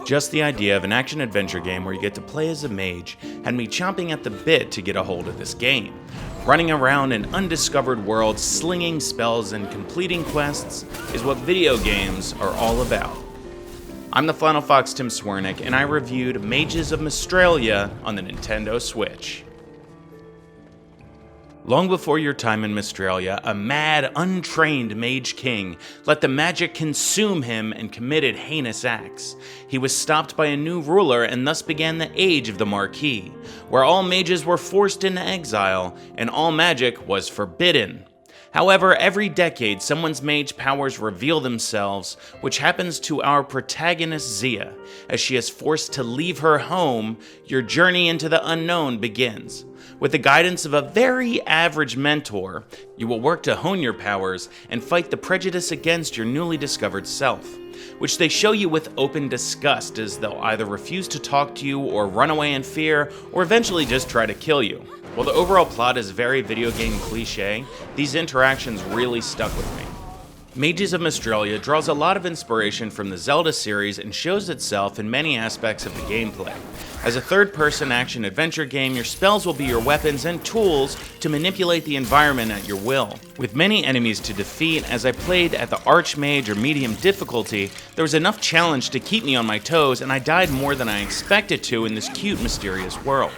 Just the idea of an action-adventure game where you get to play as a mage had me chomping at the bit to get a hold of this game. Running around an undiscovered world, slinging spells and completing quests is what video games are all about. I'm the Flannel Fox Tim Swernick, and I reviewed Mages of Mystralia on the Nintendo Switch. Long before your time in Mystralia, a mad, untrained mage king let the magic consume him and committed heinous acts. He was stopped by a new ruler and thus began the Age of the Marquis, where all mages were forced into exile and all magic was forbidden. However, every decade, someone's mage powers reveal themselves, which happens to our protagonist Zia. As she is forced to leave her home, your journey into the unknown begins. With the guidance of a very average mentor, you will work to hone your powers and fight the prejudice against your newly discovered self, which they show you with open disgust, as they'll either refuse to talk to you or run away in fear, or eventually just try to kill you. While the overall plot is very video game cliche, these interactions really stuck with me. Mages of Mystralia draws a lot of inspiration from the Zelda series and shows itself in many aspects of the gameplay. As a third-person action-adventure game, your spells will be your weapons and tools to manipulate the environment at your will. With many enemies to defeat, as I played at the Archmage or medium difficulty, there was enough challenge to keep me on my toes, and I died more than I expected to in this cute, mysterious world.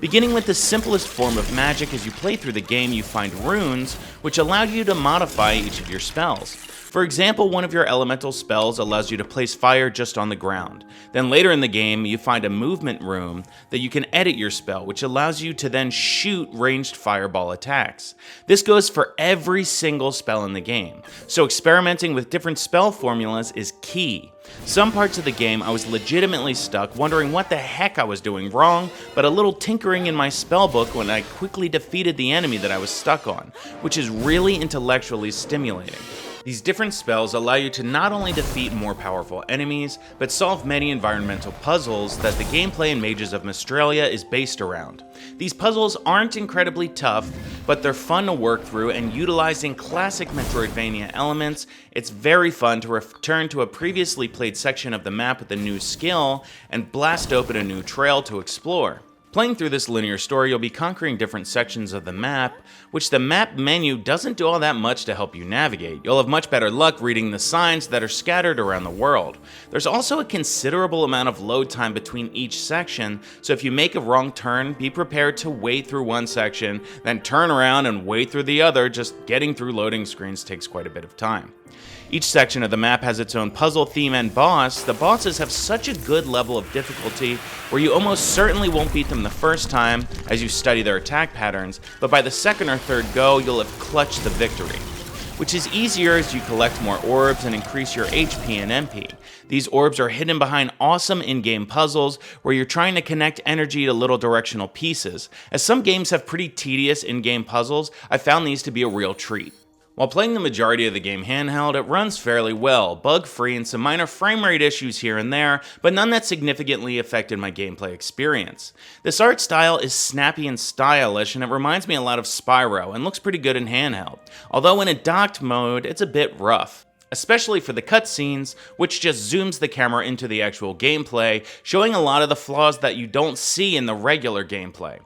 Beginning with the simplest form of magic, as you play through the game, you find runes, which allow you to modify each of your spells. For example, one of your elemental spells allows you to place fire just on the ground. Then later in the game, you find a movement rune that you can edit your spell, which allows you to then shoot ranged fireball attacks. This goes for every single spell in the game, so experimenting with different spell formulas is key. Some parts of the game I was legitimately stuck, wondering what the heck I was doing wrong, but a little tinkering in my spellbook when I quickly defeated the enemy that I was stuck on, which is really intellectually stimulating. These different spells allow you to not only defeat more powerful enemies, but solve many environmental puzzles that the gameplay in Mages of Mystralia is based around. These puzzles aren't incredibly tough, but they're fun to work through, and utilizing classic Metroidvania elements, it's very fun to return to a previously played section of the map with a new skill and blast open a new trail to explore. Playing through this linear story, you'll be conquering different sections of the map, which the map menu doesn't do all that much to help you navigate. You'll have much better luck reading the signs that are scattered around the world. There's also a considerable amount of load time between each section, so if you make a wrong turn, be prepared to wait through one section, then turn around and wait through the other. Just getting through loading screens takes quite a bit of time. Each section of the map has its own puzzle theme and boss. The bosses have such a good level of difficulty where you almost certainly won't beat them the first time as you study their attack patterns, but by the second or third go, you'll have clutched the victory, which is easier as you collect more orbs and increase your HP and MP. These orbs are hidden behind awesome in-game puzzles where you're trying to connect energy to little directional pieces. As some games have pretty tedious in-game puzzles, I found these to be a real treat. While playing the majority of the game handheld, it runs fairly well, bug-free, and some minor frame rate issues here and there, but none that significantly affected my gameplay experience. This art style is snappy and stylish, and it reminds me a lot of Spyro, and looks pretty good in handheld, although in a docked mode, it's a bit rough, especially for the cutscenes, which just zooms the camera into the actual gameplay, showing a lot of the flaws that you don't see in the regular gameplay.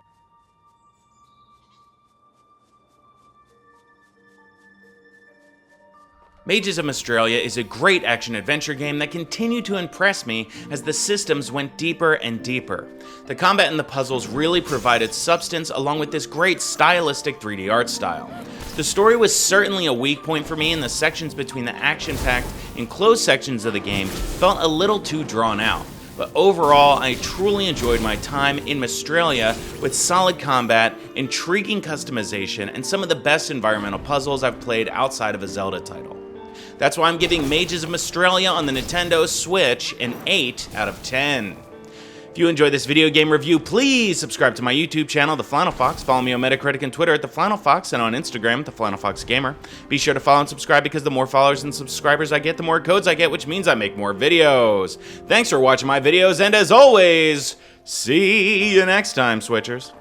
Mages of Mystralia is a great action-adventure game that continued to impress me as the systems went deeper and deeper. The combat and the puzzles really provided substance along with this great stylistic 3D art style. The story was certainly a weak point for me, and the sections between the action-packed and closed sections of the game felt a little too drawn out. But overall, I truly enjoyed my time in Mystralia with solid combat, intriguing customization, and some of the best environmental puzzles I've played outside of a Zelda title. That's why I'm giving Mages of Mystralia on the Nintendo Switch an 8 out of 10. If you enjoyed this video game review, please subscribe to my YouTube channel, The Flannel Fox. Follow me on Metacritic and Twitter at TheFlannelFox, and on Instagram, TheFlannelFoxGamer. Be sure to follow and subscribe, because the more followers and subscribers I get, the more codes I get, which means I make more videos. Thanks for watching my videos, and as always, see you next time, Switchers.